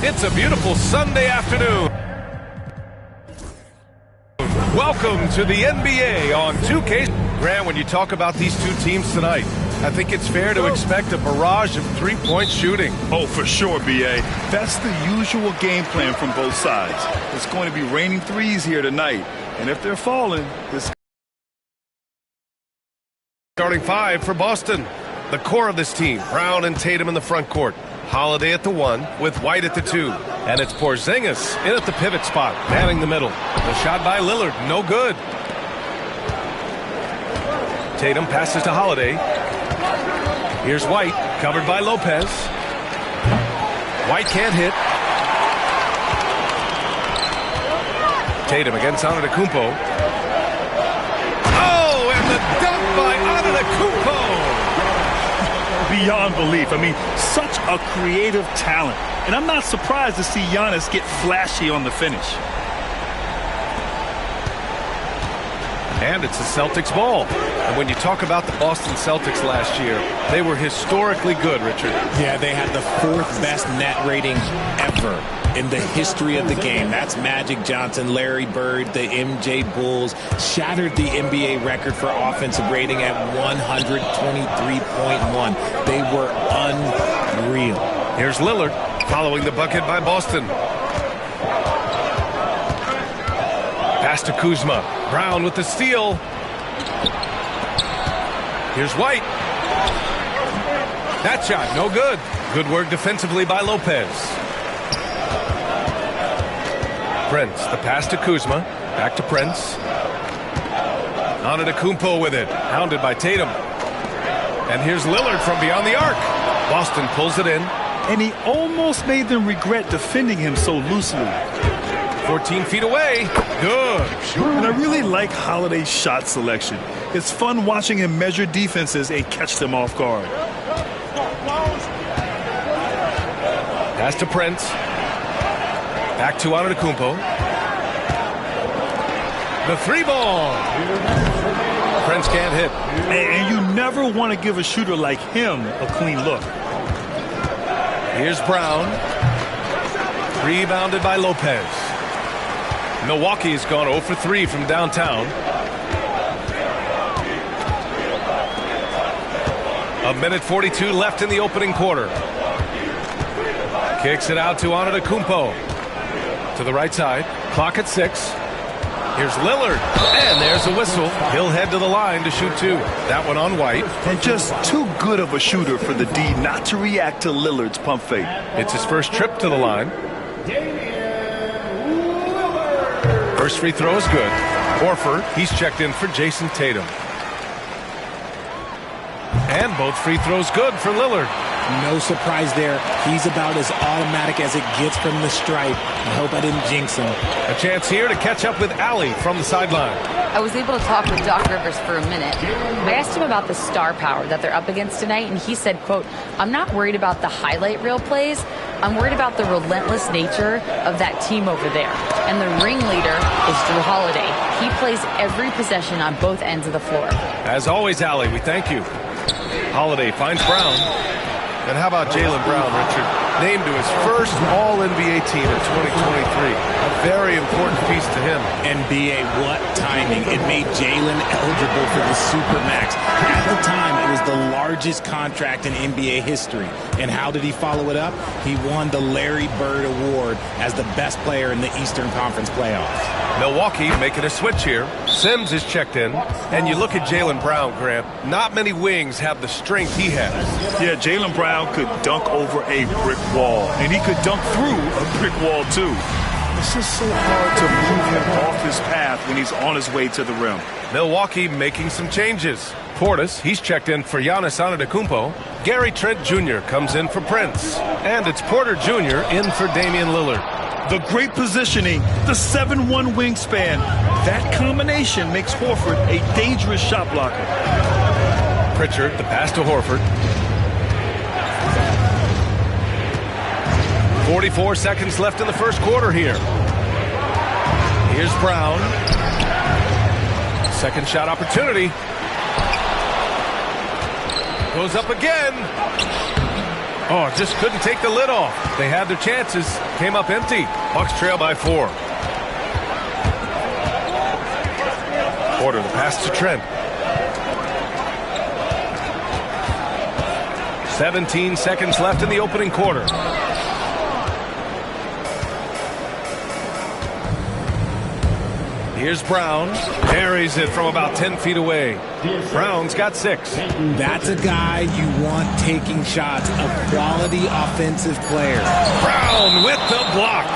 It's a beautiful Sunday afternoon. Welcome to the NBA on 2K. Grant, when you talk about these two teams tonight, I think it's fair to expect a barrage of three-point shooting. Oh, for sure, B.A. That's the usual game plan from both sides. It's going to be raining threes here tonight, and if they're falling, this... Starting five for Boston. The core of this team, Brown and Tatum in the front court. Holiday at the 1 with White at the 2. And it's Porzingis in at the pivot spot, manning the middle. The shot by Lillard, no good. Tatum passes to Holiday. Here's White, covered by Lopez. White can't hit. Tatum against Antetokounmpo. Oh, and the dunk by Antetokounmpo! Beyond belief. I mean, such a creative talent. And I'm not surprised to see Giannis get flashy on the finish. And it's the Celtics ball. And when you talk about the Boston Celtics last year, they were historically good, Richard. Yeah, they had the 4th best net rating ever in the history of the game. That's Magic Johnson, Larry Bird, the MJ Bulls. Shattered the NBA record for offensive rating at 123.1. They were unreal. Here's Lillard following the bucket by Boston. Pass to Kuzma. Brown with the steal. Here's White. That shot, no good. Good work defensively by Lopez. Prince, the pass to Kuzma. Back to Prince. Antetokounmpo with it. Hounded by Tatum. And here's Lillard from beyond the arc. Boston pulls it in. And he almost made them regret defending him so loosely. 14 feet away. Good. And I really like Holiday's shot selection. It's fun watching him measure defenses and catch them off guard. Pass to Prince. Back to Antetokounmpo. The 3-ball. Prince can't hit. And you never want to give a shooter like him a clean look. Here's Brown. Rebounded by Lopez. Milwaukee has gone 0 for 3 from downtown. A minute 42 left in the opening quarter. Kicks it out to Antetokounmpo. To the right side. Clock at 6. Here's Lillard. And there's a whistle. He'll head to the line to shoot 2. That one on White. And just too good of a shooter for the D not to react to Lillard's pump fake. It's his first trip to the line. First free throw is good. Horford, he's checked in for Jason Tatum. And both free throws good for Lillard. No surprise there. He's about as automatic as it gets from the stripe. I hope I didn't jinx him. A chance here to catch up with Allie from the sideline. I was able to talk with Doc Rivers for a minute. I asked him about the star power that they're up against tonight, and he said, quote, "I'm not worried about the highlight reel plays. I'm worried about the relentless nature of that team over there. And the ringleader is Drew Holiday. He plays every possession on both ends of the floor." As always, Allie, we thank you. Holiday finds Brown. And how about Jaylen Brown, Richard? Named to his first All-NBA team in 2023. A very important piece to him. NBA, what timing. It made Jaylen eligible for the Supermax. At the time, it was the largest contract in NBA history. And how did he follow it up? He won the Larry Bird Award as the best player in the Eastern Conference playoffs. Milwaukee making a switch here. Sims is checked in. And you look at Jaylen Brown, Grant. Not many wings have the strength he has. Yeah, Jaylen Brown could dunk over a brick wall. And he could dunk through a brick wall, too. It's just so hard to move him off his path when he's on his way to the rim. Milwaukee making some changes. Portis, he's checked in for Giannis Antetokounmpo. Gary Trent Jr. comes in for Prince. And it's Porter Jr. in for Damian Lillard. The great positioning, the 7'1" wingspan. That combination makes Horford a dangerous shot blocker. Pritchard, the pass to Horford. 44 seconds left in the first quarter here. Here's Brown. Second shot opportunity. Goes up again. Oh, just couldn't take the lid off. They had their chances. Came up empty. Bucks trail by 4. Porter, the pass to Trent. 17 seconds left in the opening quarter. Here's Brown. Parries it from about 10 feet away. Brown's got 6. That's a guy you want taking shots, a quality offensive player. Brown with the block.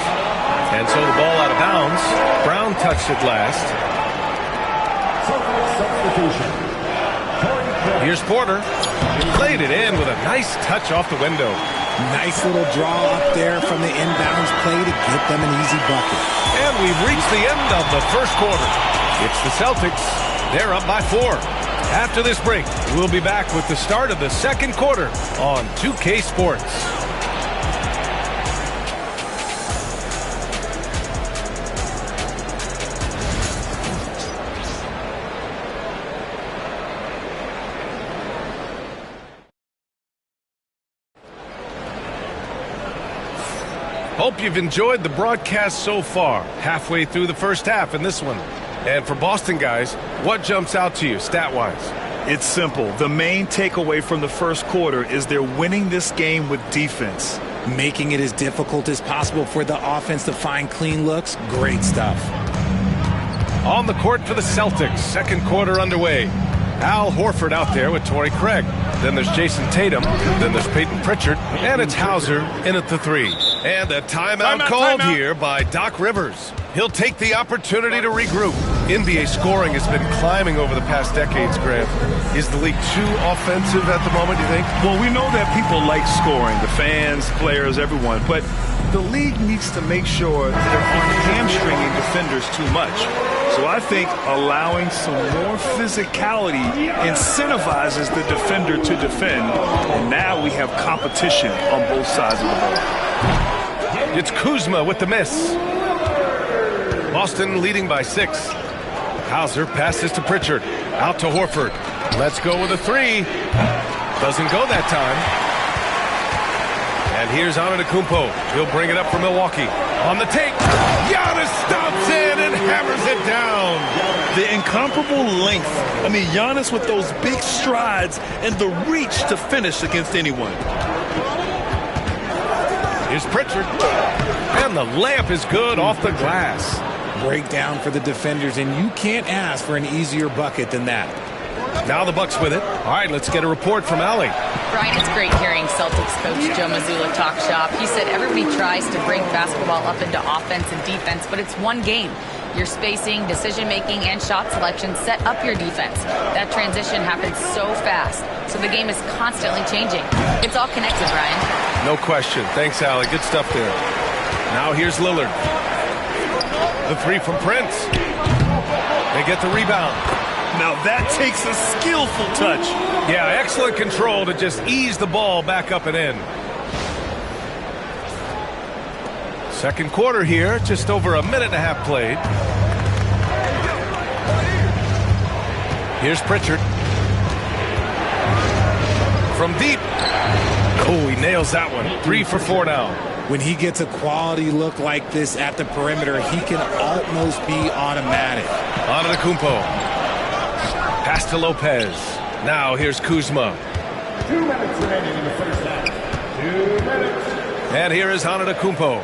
And so the ball out of bounds. Brown touched it last. Here's Porter. Played it in with a nice touch off the window. Nice little draw up there from the inbounds play to get them an easy bucket. And we've reached the end of the first quarter. It's the Celtics. They're up by 4. After this break, we'll be back with the start of the second quarter on 2K Sports. Hope you've enjoyed the broadcast so far. Halfway through the first half in this one. And for Boston guys, what jumps out to you stat-wise? It's simple. The main takeaway from the first quarter is they're winning this game with defense. Making it as difficult as possible for the offense to find clean looks. Great stuff. On the court for the Celtics. Second quarter underway. Al Horford out there with Torrey Craig. Then there's Jason Tatum. Then there's Peyton Pritchard. And it's Hauser in at the 3. And a timeout called here by Doc Rivers. He'll take the opportunity to regroup. NBA scoring has been climbing over the past decades, Grant. Is the league too offensive at the moment, you think? Well, we know that people like scoring, the fans, players, everyone. But the league needs to make sure that they aren't hamstringing defenders too much. So I think allowing some more physicality incentivizes the defender to defend. And now we have competition on both sides of the ball. It's Kuzma with the miss. Boston leading by 6. Hauser passes to Pritchard. Out to Horford. Let's go with a 3. Doesn't go that time. And here's Antetokounmpo. He'll bring it up for Milwaukee. On the take. Giannis stomps in and hammers it down. The incomparable length. I mean, Giannis with those big strides and the reach to finish against anyone. Here's Pritchard. And the layup is good off the glass. Breakdown for the defenders, and you can't ask for an easier bucket than that. Now the Bucks with it. All right, let's get a report from Allie. Brian, it's great hearing Celtics coach Joe Mazzulla talk shop. He said everybody tries to bring basketball up into offense and defense, but it's one game. Your spacing, decision-making, and shot selection set up your defense. That transition happens so fast, so the game is constantly changing. It's all connected, Brian. No question. Thanks, Allie. Good stuff there. Now here's Lillard. The 3 from Prince. They get the rebound. Now that takes a skillful touch. Yeah, excellent control to just ease the ball back up and in. Second quarter here, just over a minute and a half played. Here's Pritchard. From deep. Oh, he nails that one. 3 for 4 now. When he gets a quality look like this at the perimeter, he can almost be automatic. Antetokounmpo. Pass to Lopez. Now here's Kuzma. 2 minutes remaining in the first half. 2 minutes. And here is Antetokounmpo.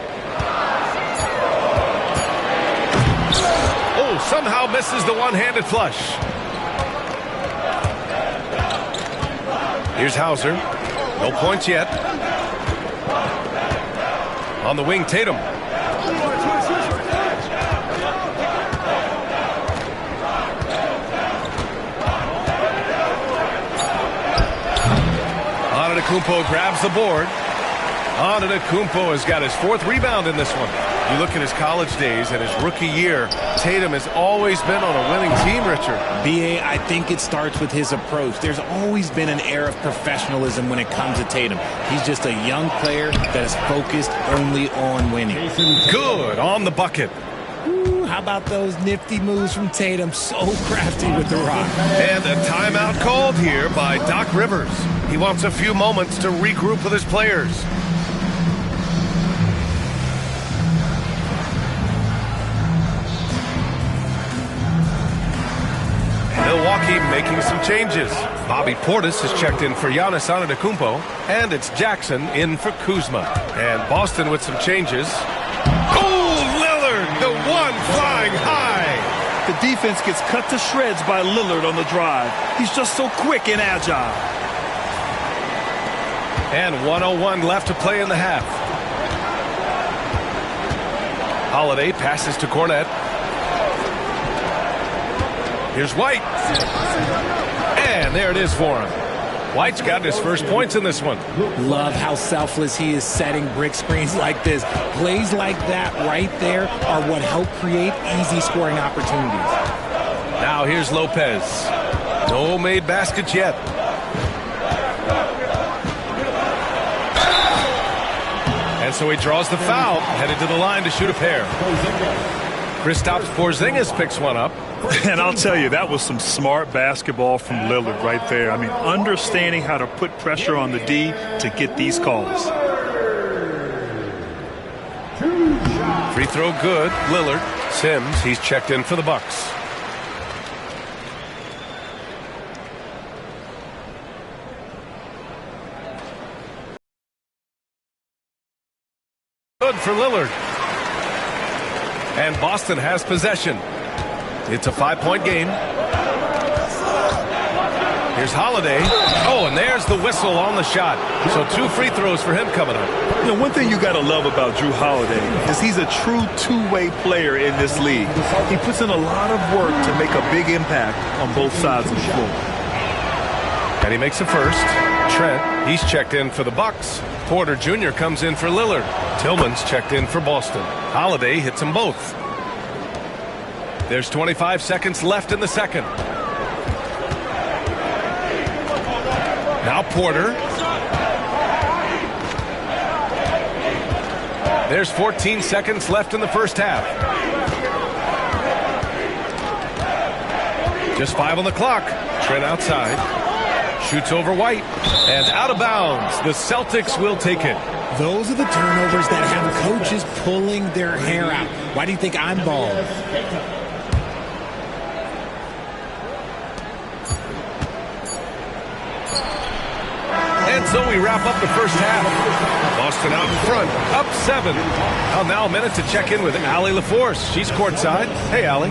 Oh, somehow misses the one-handed flush. Here's Hauser. No points yet. On the wing, Tatum. Antetokounmpo grabs the board. Antetokounmpo has got his 4th rebound in this one. You look at his college days and his rookie year, Tatum has always been on a winning team, Richard. B.A., I think it starts with his approach. There's always been an air of professionalism when it comes to Tatum. He's just a young player that is focused only on winning. Good on the bucket. Ooh, how about those nifty moves from Tatum? So crafty with the rock. And a timeout called here by Doc Rivers. He wants a few moments to regroup with his players. Milwaukee making some changes. Bobby Portis has checked in for Giannis Antetokounmpo, and it's Jackson in for Kuzma. And Boston with some changes. Oh, Lillard, the one flying high. The defense gets cut to shreds by Lillard on the drive. He's just so quick and agile. And 1:01 left to play in the half. Holiday passes to Cornette. Here's White. And there it is for him. White's got his first points in this one. Love how selfless he is setting brick screens like this. Plays like that right there are what help create easy scoring opportunities. Now here's Lopez. No made baskets yet. And so he draws the foul, headed to the line to shoot a pair. Kristaps Porzingis picks one up. And I'll tell you, that was some smart basketball from Lillard right there. I mean, understanding how to put pressure on the D to get these calls. Free throw good. Lillard. Sims, he's checked in for the Bucks. Good for Lillard. And Boston has possession. It's a 5-point game. Here's Holiday. Oh, and there's the whistle on the shot. So 2 free throws for him coming up. You know, one thing you got to love about Drew Holiday is he's a true two-way player in this league. He puts in a lot of work to make a big impact on both sides of the floor. And he makes a first. Trent, he's checked in for the Bucks. Porter Jr. comes in for Lillard. Tillman's checked in for Boston. Holiday hits them both. There's 25 seconds left in the second. Now Porter. There's 14 seconds left in the first half. Just 5 on the clock. Trent outside. Shoots over White. And out of bounds. The Celtics will take it. Those are the turnovers that have coaches pulling their hair out. Why do you think I'm bald? And so we wrap up the first half. Boston out in front, up 7. Well, now a minute to check in with Allie LaForce. She's courtside. Hey, Allie.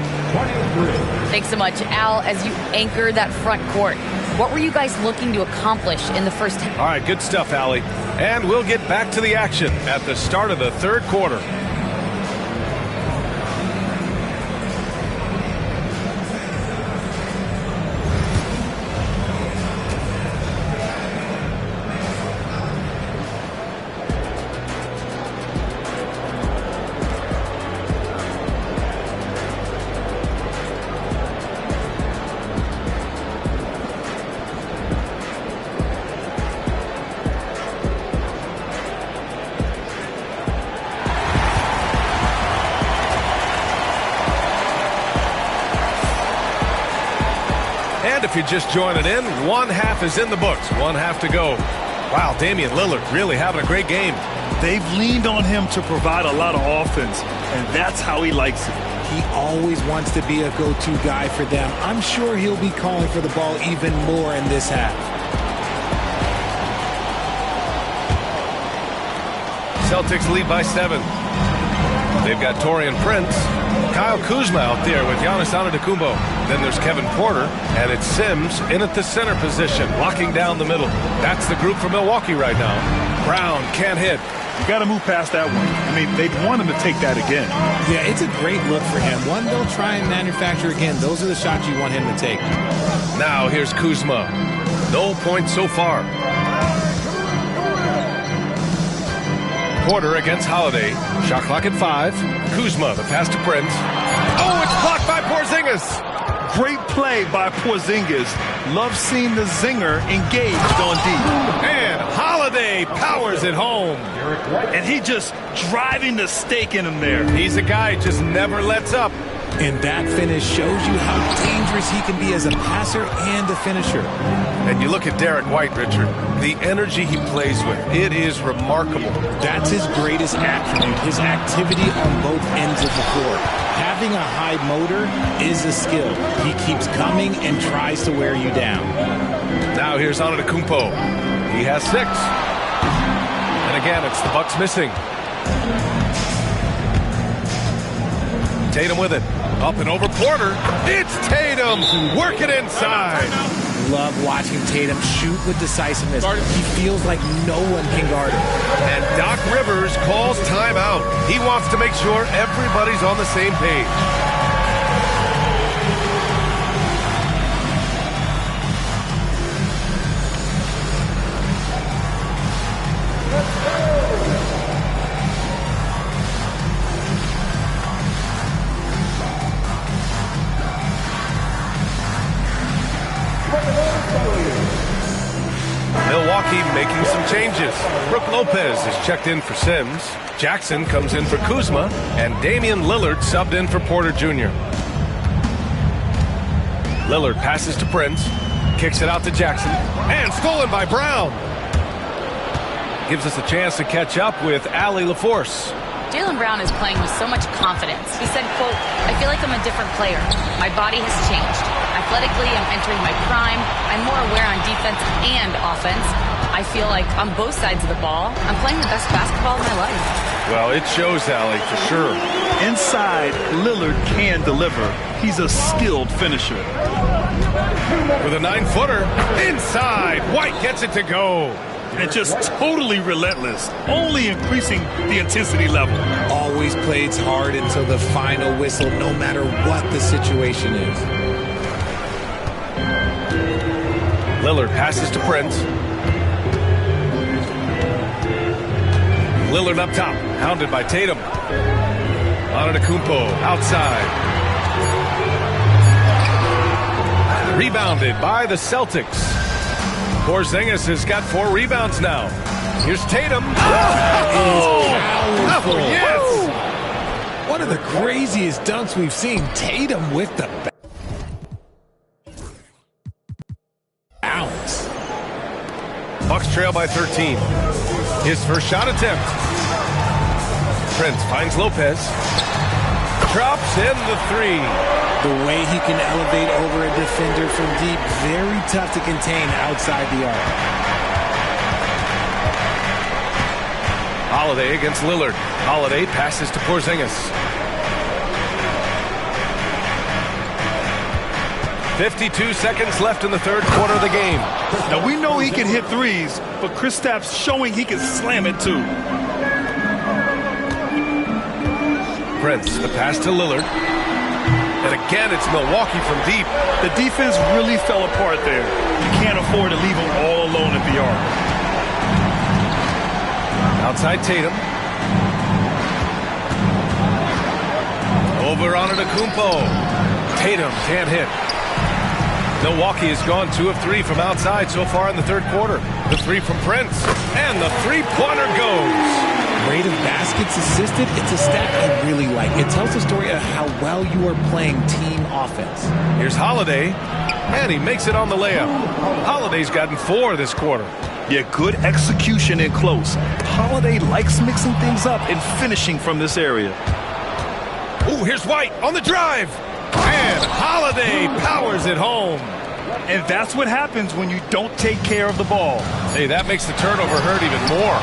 Thanks so much, Al. As you anchor that front court, what were you guys looking to accomplish in the first half? All right, good stuff, Allie. And we'll get back to the action at the start of the third quarter. If you're just joining in, one half is in the books. One half to go. Wow, Damian Lillard really having a great game. They've leaned on him to provide a lot of offense, and that's how he likes it. He always wants to be a go-to guy for them. I'm sure he'll be calling for the ball even more in this half. Celtics lead by 7. They've got Taurean Prince. Kyle Kuzma out there with Giannis Antetokounmpo. Then there's Kevin Porter, and it's Sims in at the center position, locking down the middle. That's the group for Milwaukee right now. Brown can't hit. You got to move past that one. I mean, they'd want him to take that again. Yeah, it's a great look for him. One they'll try and manufacture again. Those are the shots you want him to take. Now here's Kuzma. No points so far. Porter against Holiday. Shot clock at 5. Kuzma, the pass to Prince. Oh, it's blocked by Porzingis. Great play by Porzingis. Love seeing the zinger engaged on D. And Holiday powers it home. And he just driving the stake in him there. He's a guy who just never lets up. And that finish shows you how dangerous he can be as a passer and a finisher. And you look at Derek White, Richard, the energy he plays with, it is remarkable. That's his greatest attribute, his activity on both ends of the floor. Having a high motor is a skill. He keeps coming and tries to wear you down. Now here's Antetokounmpo. He has 6. And again, it's the Bucks missing. Tatum with it. Up and over Porter. It's Tatum. Work it inside. Love watching Tatum shoot with decisiveness. He feels like no one can guard him. And Doc Rivers calls timeout. He wants to make sure everybody's on the same page. Milwaukee making some changes. Brook Lopez is checked in for Sims. Jackson comes in for Kuzma. And Damian Lillard subbed in for Porter Jr. Lillard passes to Prince. Kicks it out to Jackson. And stolen by Brown. Gives us a chance to catch up with Allie LaForce. Jaylen Brown is playing with so much confidence. He said, quote, "I feel like I'm a different player. My body has changed. Athletically, I'm entering my prime. I'm more aware on defense and offense. I feel like on both sides of the ball, I'm playing the best basketball of my life." Well, it shows, Allie, for sure. Inside, Lillard can deliver. He's a skilled finisher. With a 9-footer. Inside. White gets it to go. And just totally relentless, only increasing the intensity level. Always plays hard until the final whistle, no matter what the situation is. Lillard passes to Prince. Lillard up top, hounded by Tatum. Antetokounmpo outside. Rebounded by the Celtics. Porzingis has got 4 rebounds now. Here's Tatum. Powerful. Yes! One of the craziest dunks we've seen. Tatum with the bounce. Bucks trail by 13. His first shot attempt. Prince finds Lopez. Drops in the 3. The way he can elevate over a defender from deep, very tough to contain outside the arc. Holiday against Lillard. Holiday passes to Porzingis. 52 seconds left in the third quarter of the game. Now, we know he can hit threes, but Kristaps showing he can slam it too. Prince, the pass to Lillard. And again, it's Milwaukee from deep. The defense really fell apart there. You can't afford to leave them all alone at the arc. Outside Tatum. Over Antetokounmpo. Tatum can't hit. Milwaukee has gone 2 of 3 from outside so far in the third quarter. The 3 from Prince. And the three-pointer goes. Rate of baskets assisted, it's a stat I really like. It tells the story of how well you are playing team offense. Here's Holiday, and he makes it on the layup. Holiday's gotten 4 this quarter. Yeah, good execution in close. Holiday likes mixing things up and finishing from this area. Ooh, here's White on the drive. And Holiday powers it home. And that's what happens when you don't take care of the ball. Hey, that makes the turnover hurt even more.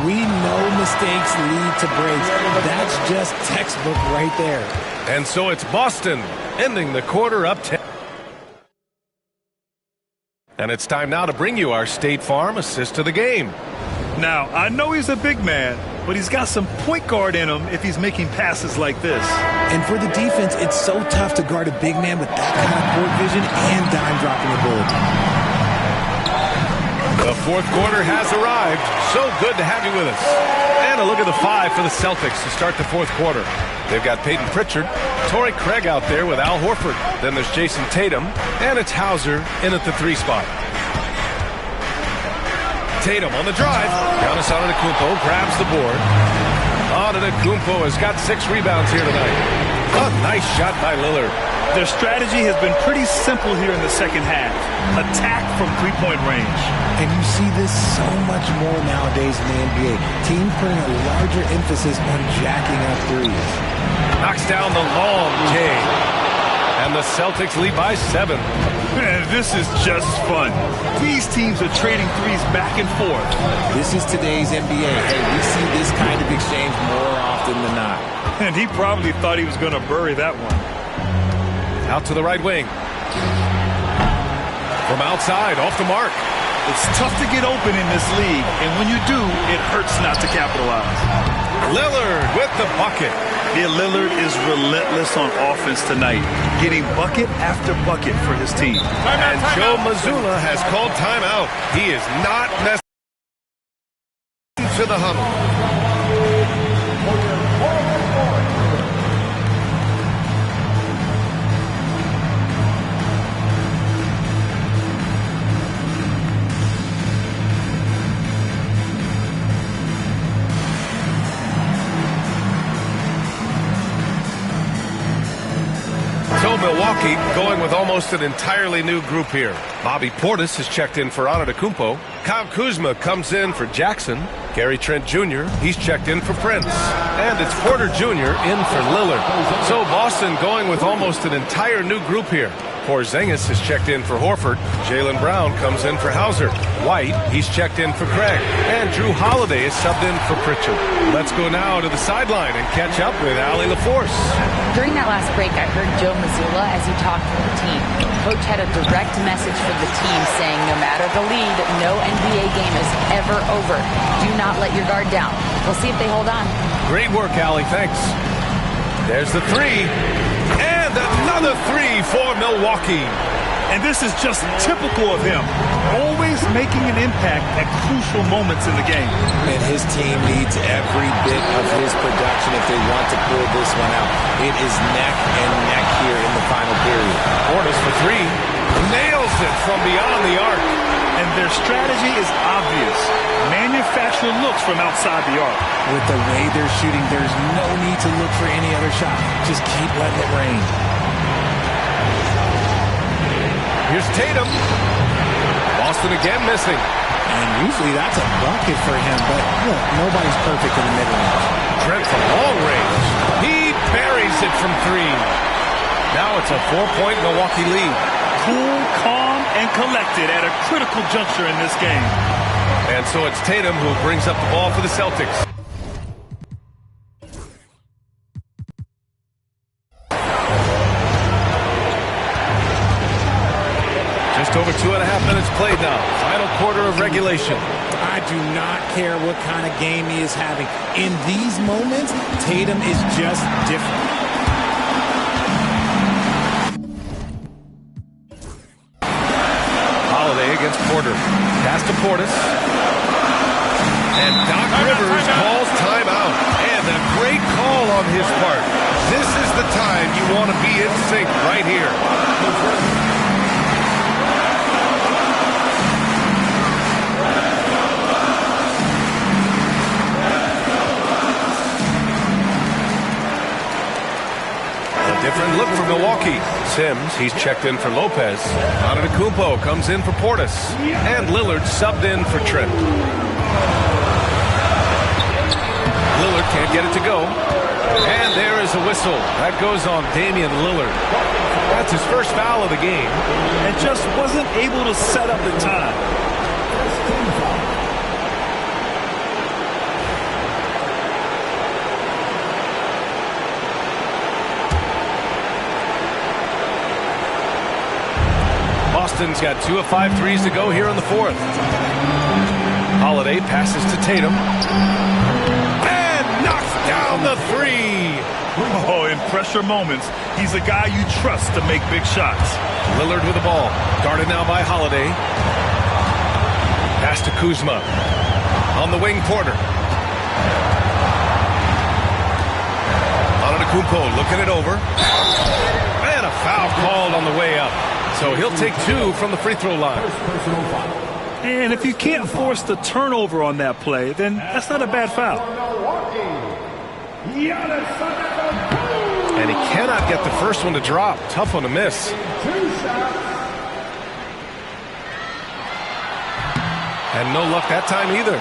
We know mistakes lead to breaks. That's just textbook right there. And so it's Boston ending the quarter up 10. And it's time now to bring you our State Farm assist of the game. Now, I know he's a big man, but he's got some point guard in him if he's making passes like this. And for the defense, it's so tough to guard a big man with that kind of court vision and dime-dropping ability. The fourth quarter has arrived. So good to have you with us. And a look at the 5 for the Celtics to start the fourth quarter. They've got Peyton Pritchard, Torrey Craig out there with Al Horford. Then there's Jason Tatum, and it's Hauser in at the 3 spot. Tatum on the drive. Giannis Antetokounmpo grabs the board. Antetokounmpo has got 6 rebounds here tonight. Oh, nice shot by Lillard. Their strategy has been pretty simple here in the second half. Attack from three-point range. And you see this so much more nowadays in the NBA. Teams putting a larger emphasis on jacking up threes. Knocks down the long J. And the Celtics lead by 7. Man, this is just fun. These teams are trading threes back and forth. This is today's NBA. Hey, we see this kind of exchange more often than not. And he probably thought he was going to bury that one. Out to the right wing. From outside, off the mark. It's tough to get open in this league, and when you do, it hurts not to capitalize. Lillard with the bucket. Yeah, Lillard is relentless on offense tonight, getting bucket after bucket for his team. And Joe Mazzulla has called timeout. He is not necessary to the huddle. Milwaukee going with almost an entirely new group here. Bobby Portis has checked in for Antetokounmpo. Kyle Kuzma comes in for Jackson. Gary Trent Jr., he's checked in for Prince. And it's Porter Jr. in for Lillard. So Boston going with almost an entire new group here. Porzingis has checked in for Horford. Jaylen Brown comes in for Hauser. White, he's checked in for Craig. And Drew Holiday is subbed in for Pritchard. Let's go now to the sideline and catch up with Allie LaForce. During that last break, I heard Joe Mazzulla as he talked to the team. Coach had a direct message for the team saying no matter the lead, no NBA game is ever over. Do not let your guard down. We'll see if they hold on. Great work, Allie. Thanks. There's the three. And another three for Milwaukee. And this is just typical of him. Always making an impact at crucial moments in the game. And his team needs every bit of his production if they want to pull this one out. It is neck and neck here in the final period. Portis for three. Nails it from beyond the arc. And their strategy is obvious. Manufacture looks from outside the arc. With the way they're shooting, there's no need to look for any other shot. Just keep letting it rain. Here's Tatum. Boston again missing. And usually that's a bucket for him, but look, nobody's perfect in the mid-range. Trent from long range. He buries it from three. Now it's a 4-point Milwaukee lead. Cool, calm, and collected at a critical juncture in this game. And so it's Tatum who brings up the ball for the Celtics. Just over 2.5 minutes played now. Final quarter of regulation. I do not care what kind of game he is having. In these moments, Tatum is just different. Holiday against Porter. Pass to Portis. And Doc Rivers calls timeout. And a great call on his part. This is the time you want to be in sync right here. Different look for Milwaukee. Sims, he's checked in for Lopez. Antetokounmpo comes in for Portis. And Lillard subbed in for Trent. Lillard can't get it to go. And there is a whistle. That goes on Damian Lillard. That's his first foul of the game. And just wasn't able to set up the time. Boston's got 2 of 5 threes to go here in the fourth. Holiday passes to Tatum. And knocks down the three. Oh, in pressure moments, he's a guy you trust to make big shots. Lillard with the ball. Guarded now by Holiday. Pass to Kuzma. On the wing, Porter. Antetokounmpo looking it over. And a foul called on the way up. So he'll take 2 from the free throw line. And if you can't force the turnover on that play, then that's not a bad foul. And he cannot get the first one to drop. Tough one to miss. And no luck that time either.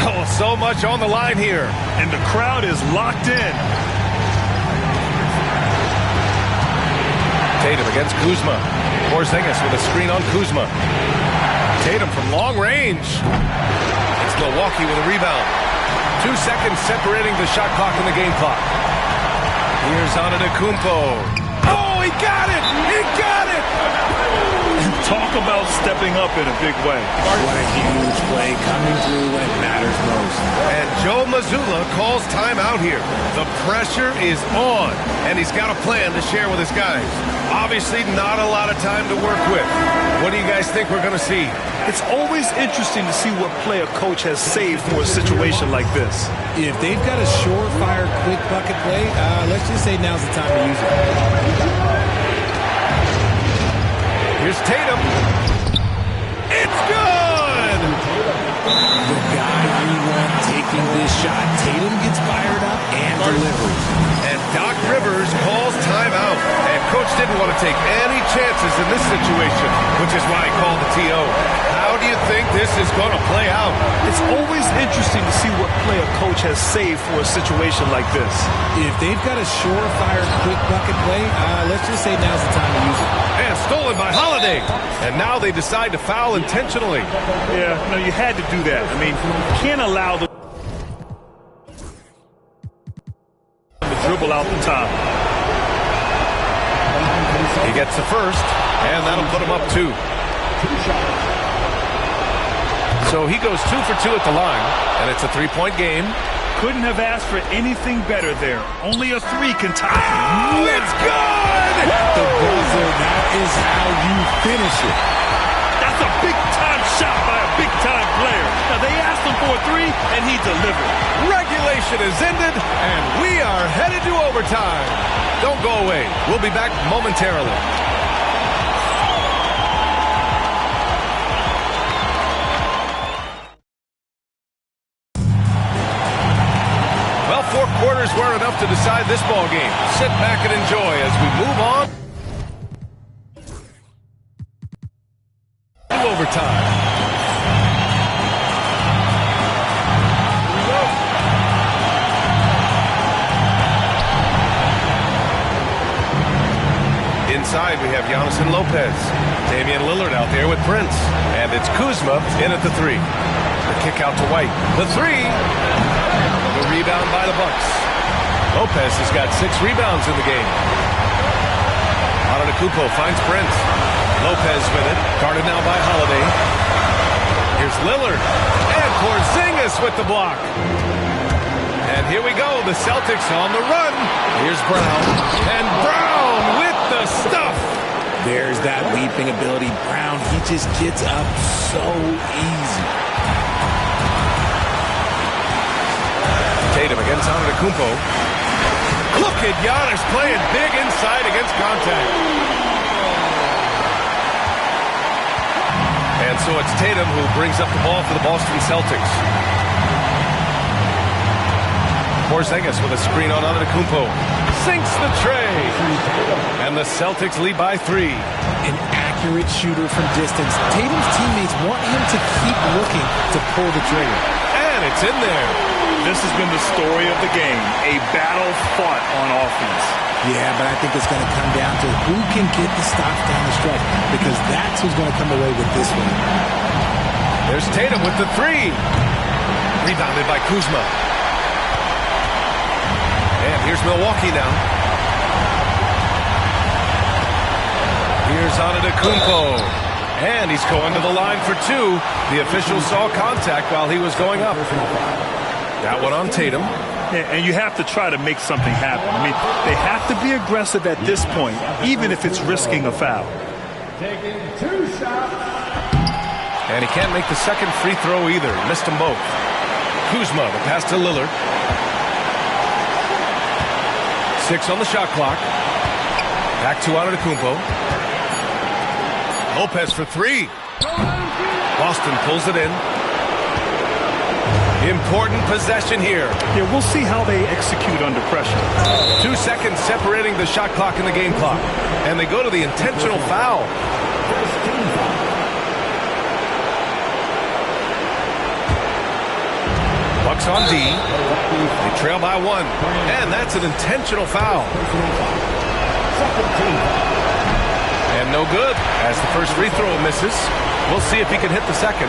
Oh, so much on the line here. And the crowd is locked in. Tatum against Kuzma. Porzingis with a screen on Kuzma. Tatum from long range. It's Milwaukee with a rebound. 2 seconds separating the shot clock and the game clock. Here's Antetokounmpo. Oh, he got it! He got it! Talk about stepping up in a big way. What a huge play coming through when it matters most. And Joe Mazzulla calls timeout here. The pressure is on, and he's got a plan to share with his guys. Obviously, not a lot of time to work with. What do you guys think we're going to see? It's always interesting to see what play a coach has saved for a situation like this. If they've got a surefire, quick bucket play, let's just say now's the time to use it. Here's Tatum. It's good! The guy you want taking this shot. Tatum gets fired up and delivers. And Doc Rivers calls timeout. And Coach didn't want to take any chances in this situation, which is why he called the TO. How do you think this is going to play out? It's always interesting to see what play a coach has saved for a situation like this. If they've got a surefire, quick bucket play, let's just say now's the time to use it. And stolen by Holiday. And now they decide to foul intentionally. Yeah, no, you had to do that. I mean, you can't allow the dribble out the top. He gets the first, and that'll put him up 2. So he goes 2 for 2 at the line, and it's a 3-point game. Couldn't have asked for anything better there. Only a 3 can tie. Oh, it's good! The buzzer, that is how you finish it. That's a big-time shot by a big-time player. Now, they asked him for a 3, and he delivered. Regulation is ended, and we are headed to overtime. Don't go away. We'll be back momentarily. Well, 4 quarters were enough to decide this ball game. Sit back and enjoy as we move on to overtime. Inside, we have Giannis and Lopez. Damian Lillard out there with Prince. And it's Kuzma in at the 3. The kick out to White. The 3. The rebound by the Bucks. Lopez has got 6 rebounds in the game. Antetokounmpo finds Prince. Lopez with it. Guarded now by Holiday. Here's Lillard. And Porzingis with the block. And here we go. The Celtics on the run. Here's Brown. And Brown with the stuff. There's that leaping ability. Brown, he just gets up so easy. Tatum against Antetokounmpo. Look at Giannis playing big inside against contact. And so it's Tatum who brings up the ball for the Boston Celtics. Porzingis with a screen on Antetokounmpo. Sinks the tray. And the Celtics lead by 3. An accurate shooter from distance. Tatum's teammates want him to keep looking to pull the trigger. And it's in there. This has been the story of the game. A battle fought on offense. Yeah, but I think it's going to come down to who can get the stops down the stretch, because that's who's going to come away with this one. There's Tatum with the 3. Rebounded by Kuzma. And here's Milwaukee now. Here's Antetokounmpo. And he's going to the line for 2. The official saw contact while he was going up. That one on Tatum. Yeah, and you have to try to make something happen. I mean, they have to be aggressive at this point, even if it's risking a foul. Taking 2 shots. And he can't make the second free throw either. Missed them both. Kuzma, the pass to Lillard. 6 on the shot clock. Back to Antetokounmpo. Lopez for 3. Boston pulls it in. Important possession here. Yeah, we'll see how they execute under pressure. 2 seconds separating the shot clock and the game clock. And they go to the intentional foul. Bucks on D. They trail by 1. And that's an intentional foul. And no good as the first free throw misses. We'll see if he can hit the second.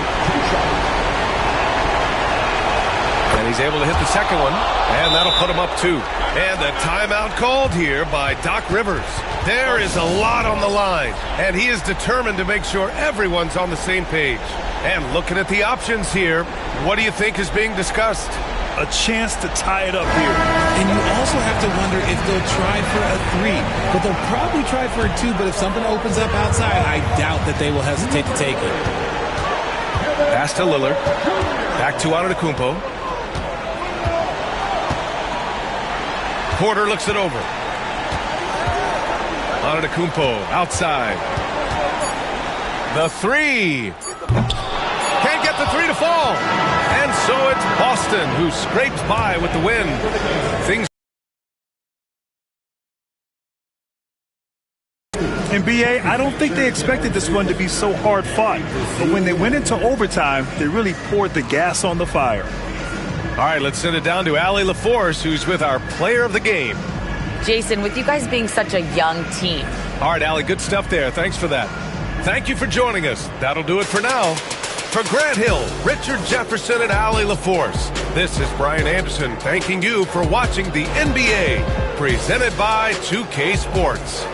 And he's able to hit the second one. And that'll put him up 2. And a timeout called here by Doc Rivers. There is a lot on the line. And he is determined to make sure everyone's on the same page. And looking at the options here, what do you think is being discussed? A chance to tie it up here. And you also have to wonder if they'll try for a 3. But they'll probably try for a 2. But if something opens up outside, I doubt that they will hesitate to take it. Pass to Lillard. Back to Antetokounmpo. Porter looks it over. Antetokounmpo outside. The 3. Can't get the 3 to fall. And so it's Boston who scrapes by with the win. Things NBA, I don't think they expected this one to be so hard fought. But when they went into overtime, they really poured the gas on the fire. All right, let's send it down to Allie LaForce, who's with our player of the game. Jason, with you guys being such a young team. All right, Allie, good stuff there. Thanks for that. Thank you for joining us. That'll do it for now. For Grant Hill, Richard Jefferson, and Allie LaForce, this is Brian Anderson thanking you for watching the NBA, presented by 2K Sports.